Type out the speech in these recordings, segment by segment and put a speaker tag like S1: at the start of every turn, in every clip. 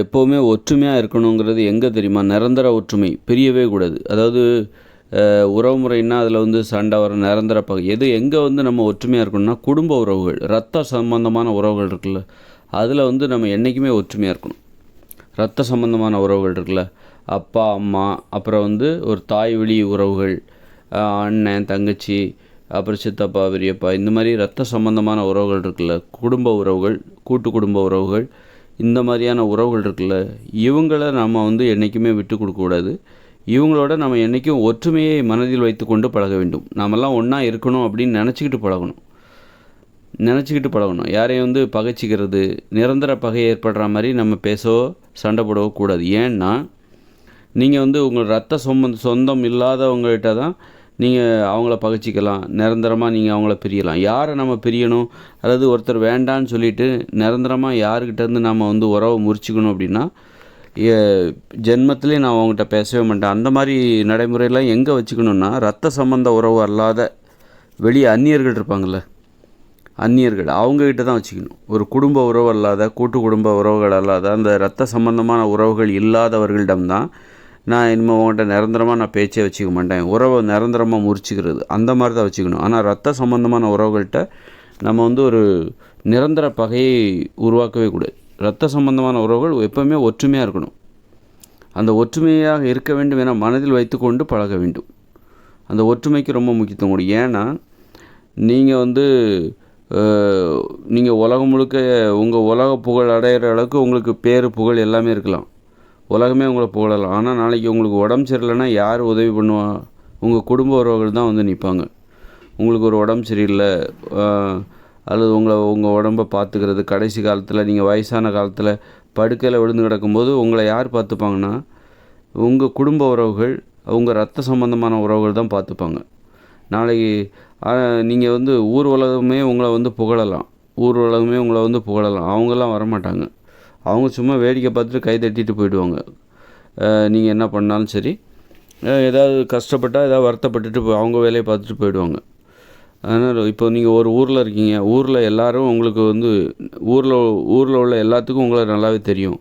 S1: எப்போவுமே ஒற்றுமையாக இருக்கணுங்கிறது எங்கே தெரியுமா? நிரந்தர ஒற்றுமை பிரியவே கூடாது. அதாவது உறவுமுறைன்னா அதில் வந்து சண்டை வரும், நிரந்தர பகை. எங்கே வந்து நம்ம ஒற்றுமையாக இருக்கணும்னா, குடும்ப உறவுகள், ரத்த சம்பந்தமான உறவுகள் இருக்குல்ல, அதில் வந்து நம்ம என்றைக்குமே ஒற்றுமையாக இருக்கணும். ரத்த சம்பந்தமான உறவுகள் இருக்குல்ல, அப்பா அம்மா, அப்புறம் வந்து ஒரு தாய் வழி உறவுகள், அண்ணன் தங்கச்சி, அப்புறம் சித்தப்பா பெரியப்பா, இந்த மாதிரி ரத்த சம்பந்தமான உறவுகள் இருக்குல்ல, குடும்ப உறவுகள், கூட்டு குடும்ப உறவுகள், இந்த மாதிரியான உறவுகள் இருக்குல்ல, இவங்கள நம்ம வந்து என்றைக்குமே விட்டு கொடுக்கக்கூடாது. இவங்களோட நம்ம என்றைக்கும் ஒற்றுமையை மனதில் வைத்து கொண்டு பழக வேண்டும். நாமெல்லாம் ஒன்றா இருக்கணும் அப்படின்னு நினச்சிக்கிட்டு பழகணும். யாரையும் வந்து பகைச்சிக்கிறது, நிரந்தர பகை ஏற்படுற மாதிரி நம்ம பேசவோ சண்டை போடவோ கூடாது. ஏன்னா நீங்கள் வந்து உங்கள் ரத்த சொந்தம் இல்லாதவங்ககிட்ட தான் நீங்கள் அவங்கள பகைச்சிக்கலாம், நிரந்தரமாக நீங்கள் அவங்கள பிரியலாம். யாரை நம்ம பிரியணும், அதாவது ஒருத்தர் வேண்டான்னு சொல்லிவிட்டு நிரந்தரமாக யாருக்கிட்டேருந்து நம்ம வந்து உறவை முறிச்சிக்கணும் அப்படின்னா, ஜென்மத்திலே நான் அவங்ககிட்ட பேசவே மாட்டேன், அந்த மாதிரி நடைமுறையெல்லாம் எங்கே வச்சுக்கணுன்னா, ரத்த சம்பந்த உறவு அல்லாத வெளியே அந்நியர்கள் இருப்பாங்கள்ல, அந்நியர்கள் அவங்கக்கிட்ட தான் வச்சுக்கணும். ஒரு குடும்ப உறவு அல்லாத, கூட்டு குடும்ப உறவுகள் அல்லாத, அந்த ரத்த சம்பந்தமான உறவுகள் இல்லாதவர்களிடம்தான் நான் இனிமேல் உங்கள்கிட்ட நிரந்தரமாக நான் பேச்சே வச்சுக்க மாட்டேன், உறவை நிரந்தரமாக முறிச்சிக்கிறது அந்த மாதிரி தான் வச்சுக்கணும். ஆனால் ரத்த சம்பந்தமான உறவுகள்கிட்ட நம்ம வந்து ஒரு நிரந்தர பகையை உருவாக்கவே கூடாது. ரத்த சம்பந்தமான உறவுகள் எப்போவுமே ஒற்றுமையாக இருக்கணும். அந்த ஒற்றுமையாக இருக்க வேண்டும் என மனதில் வைத்து கொண்டு பழக வேண்டும். அந்த ஒற்றுமைக்கு ரொம்ப முக்கியத்துவம் கொடு. ஏன்னா நீங்கள் வந்து நீங்கள் உலகம் முழுக்க உங்கள் உலக புகழ் அடையிற அளவுக்கு உங்களுக்கு பேர் புகழ் எல்லாமே இருக்கலாம், உலகமே உங்களை புகழலாம். ஆனால் நாளைக்கு உங்களுக்கு உடம்பு சரியில்லைன்னா யார் உதவி பண்ணுவா? உங்கள் குடும்ப உறவுகள் தான் வந்து நிற்பாங்க. உங்களுக்கு ஒரு உடம்பு சரியில்லை, அல்லது உங்கள் உடம்பை பார்த்துக்கிறது, கடைசி காலத்தில் நீங்கள் வயசான காலத்தில் படுக்கையில் விழுந்து கிடக்கும்போது உங்களை யார் பார்த்துப்பாங்கன்னா, உங்கள் குடும்ப உறவுகள், உங்கள் ரத்த சம்பந்தமான உறவுகள் தான் பார்த்துப்பாங்க. நாளைக்கு நீங்கள் வந்து ஊர் உலகமே உங்களை வந்து புகழலாம், அவங்கெல்லாம் வரமாட்டாங்க. அவங்க சும்மா வேடிக்கை பார்த்துட்டு கை தட்டிட்டு போயிடுவாங்க. நீங்கள் என்ன பண்ணாலும் சரி, ஏதாவது கஷ்டப்பட்டால் ஏதாவது வருத்தப்பட்டுட்டு அவங்க வேலையை பார்த்துட்டு போயிடுவாங்க. அதனால் இப்போ நீங்கள் ஒரு ஊரில் இருக்கீங்க, ஊரில் எல்லோரும் உங்களுக்கு வந்து ஊரில் உள்ள எல்லாத்துக்கும் உங்களை நல்லாவே தெரியும்.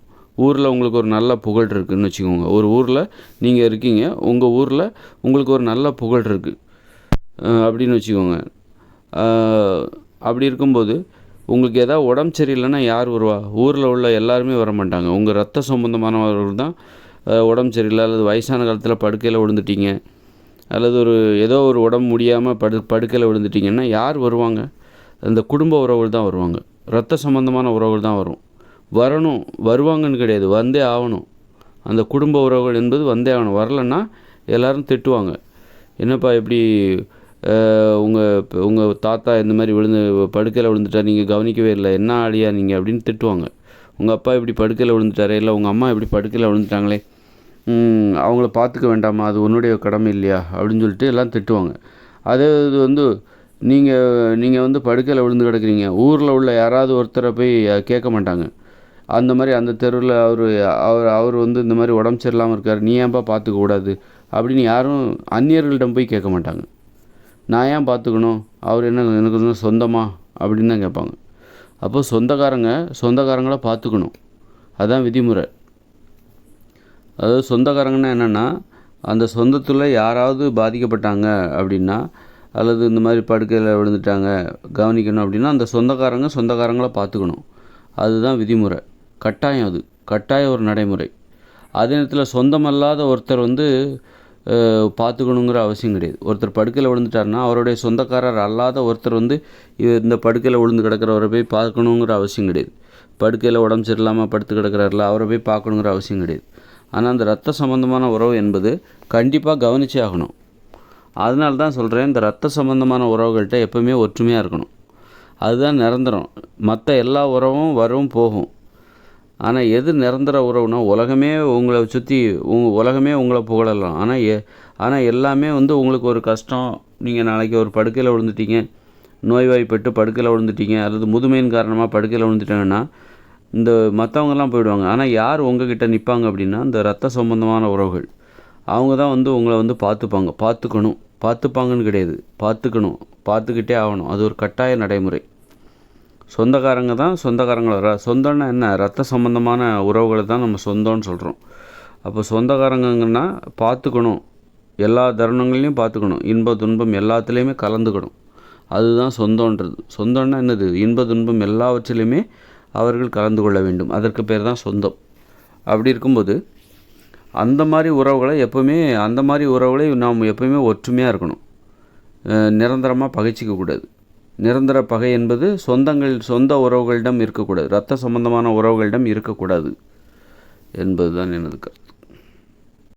S1: ஊரில் உங்களுக்கு ஒரு நல்ல புகழ் இருக்குதுன்னு வச்சுக்கோங்க. ஒரு ஊரில் நீங்கள் இருக்கீங்க, உங்கள் ஊரில் உங்களுக்கு ஒரு நல்ல புகழ் இருக்குது அப்படின்னு வச்சுக்கோங்க. அப்படி இருக்கும்போது உங்களுக்கு ஏதாவது உடம்பு சரியில்லைன்னா யார் வருவா? ஊரில் உள்ள எல்லாருமே வர மாட்டாங்க. உங்கள் ரத்த சம்பந்தமானவர்கள் தான் உடம்பு சரியில்லை, அல்லது வயசான காலத்தில் படுக்கையில் விழுந்துட்டீங்க, அல்லது ஏதோ ஒரு உடம்பு முடியாமல் படுக்கையில் விழுந்துட்டிங்கன்னா யார் வருவாங்க? அந்த குடும்ப உறவுகள் தான் வருவாங்க, ரத்த சம்பந்தமான உறவுகள் தான் வருவாங்கன்னு கிடையாது, வந்தே ஆகணும். அந்த குடும்ப உறவுகள் என்பது வந்தே ஆகணும். வரலைன்னா எல்லோரும் திட்டுவாங்க. என்னப்பா இப்படி உங்கள் தாத்தா இந்த மாதிரி படுக்கையில் விழுந்துட்டா, நீங்கள் கவனிக்கவே இல்லை, என்ன ஆளியா நீங்கள் அப்படின்னு திட்டுவாங்க. உங்கள் அப்பா இப்படி படுக்கையில் விழுந்துட்டாரே, இல்லை உங்கள் அம்மா இப்படி படுக்கையில் விழுந்துட்டாங்களே, அவங்கள பார்த்துக்க வேண்டாமா, அது உன்னுடைய கடமை இல்லையா அப்படின்னு சொல்லிட்டு எல்லாம் திட்டுவாங்க. அதே இது வந்து நீங்கள் வந்து படுக்கையில் விழுந்து கிடக்குறீங்க, ஊரில் உள்ள யாராவது ஒருத்தரை போய் கேட்க மாட்டாங்க. அந்த மாதிரி அந்த தெருவில் அவர் வந்து இந்த மாதிரி உடம்பு சரியில்லாமல் இருக்கார், நீ ஏன்பா பார்த்துக்க கூடாது அப்படின்னு யாரும் அந்நியர்களிடம் போய் கேட்க மாட்டாங்க. நான் ஏன் பார்த்துக்கணும், அவர் என்ன எனக்கு வந்து சொந்தமா அப்படின்னு தான் கேட்பாங்க. அப்போ சொந்தக்காரங்களை பார்த்துக்கணும், அதுதான் விதிமுறை. அதாவது சொந்தக்காரங்கன்னா என்னென்னா, அந்த சொந்தத்தில் யாராவது பாதிக்கப்பட்டாங்க அப்படின்னா, அல்லது இந்த மாதிரி படுக்கையில் விழுந்துட்டாங்க கவனிக்கணும் அப்படின்னா, அந்த சொந்தக்காரங்களை பார்த்துக்கணும். அதுதான் விதிமுறை, கட்டாயம். அது கட்டாய ஒரு நடைமுறை. அதே நேரத்தில் சொந்தமல்லாத ஒருத்தர் வந்து பார்த்துக்கணுங்கிற அவசியம் கிடையாது. ஒருத்தர் படுக்கையில் விழுந்துட்டாருன்னா அவருடைய சொந்தக்காரர் அல்லாத ஒருத்தர் வந்து இந்த படுக்கையில் விழுந்து கிடக்கிறவரை போய் பார்க்கணுங்கிற அவசியம் கிடையாது. படுக்கையில் உடம்பு சரியில்லாமல் படுத்து கிடக்கிறாரில்ல, அவரை போய் பார்க்கணுங்கிற அவசியம் கிடையாது. ஆனால் அந்த ரத்த சம்பந்தமான உறவு என்பது கண்டிப்பாக கவனிச்சே ஆகணும். அதனால தான் சொல்கிறேன், இந்த ரத்த சம்பந்தமான உறவுகள்கிட்ட எப்போவுமே ஒற்றுமையாக இருக்கணும். அதுதான் நிரந்தரம். மற்ற எல்லா உறவும் வரும் போகும். ஆனால் எது நிரந்தர உறவுனா, உலகமே உங்களை சுற்றி உலகமே உங்களை புகழலாம். ஆனால் எல்லாமே வந்து உங்களுக்கு ஒரு கஷ்டம், நீங்கள் நாளைக்கு ஒரு படுக்கையில் விழுந்துட்டீங்க, நோய்வாய்ப்பட்டு படுக்கையில் விழுந்துட்டீங்க, அல்லது முதுமையின் காரணமாக படுக்கையில் விழுந்துட்டாங்கன்னா இந்த மற்றவங்கெல்லாம் போயிடுவாங்க. ஆனால் யார் உங்ககிட்ட நிற்பாங்க அப்படின்னா, இந்த ரத்த சம்பந்தமான உறவுகள். அவங்க தான் வந்து உங்களை வந்து பார்த்துப்பாங்கன்னு கிடையாது, பார்த்துக்கிட்டே ஆகணும். அது ஒரு கட்டாய நடைமுறை. சொந்தக்காரங்க தான் சொந்தக்காரங்கள சொந்தம்னா என்ன, ரத்த சம்பந்தமான உறவுகளை தான் நம்ம சொந்தம்னு சொல்கிறோம். அப்போ சொந்தக்காரங்கன்னா பார்த்துக்கணும், எல்லா தருணங்கள்லையும் பார்த்துக்கணும், இன்ப துன்பம் எல்லாத்துலேயுமே கலந்துக்கணும். அதுதான் சொந்தன்றது. சொந்தம்னா என்னது, இன்ப துன்பம் எல்லாவற்றிலையுமே அவர்கள் கலந்து கொள்ள வேண்டும். அதற்கு பேர் தான் சொந்தம். அப்படி இருக்கும்போது அந்த மாதிரி உறவுகளை நாம் எப்போவுமே ஒற்றுமையாக இருக்கணும். நிரந்தரமாக பகைச்சிக்கக்கூடாது. நிரந்தர பகை என்பது சொந்த உறவுகளிடம் இருக்கக்கூடாது, இரத்த சம்பந்தமான உறவுகளிடம் இருக்கக்கூடாது என்பது தான் எனது கருத்து.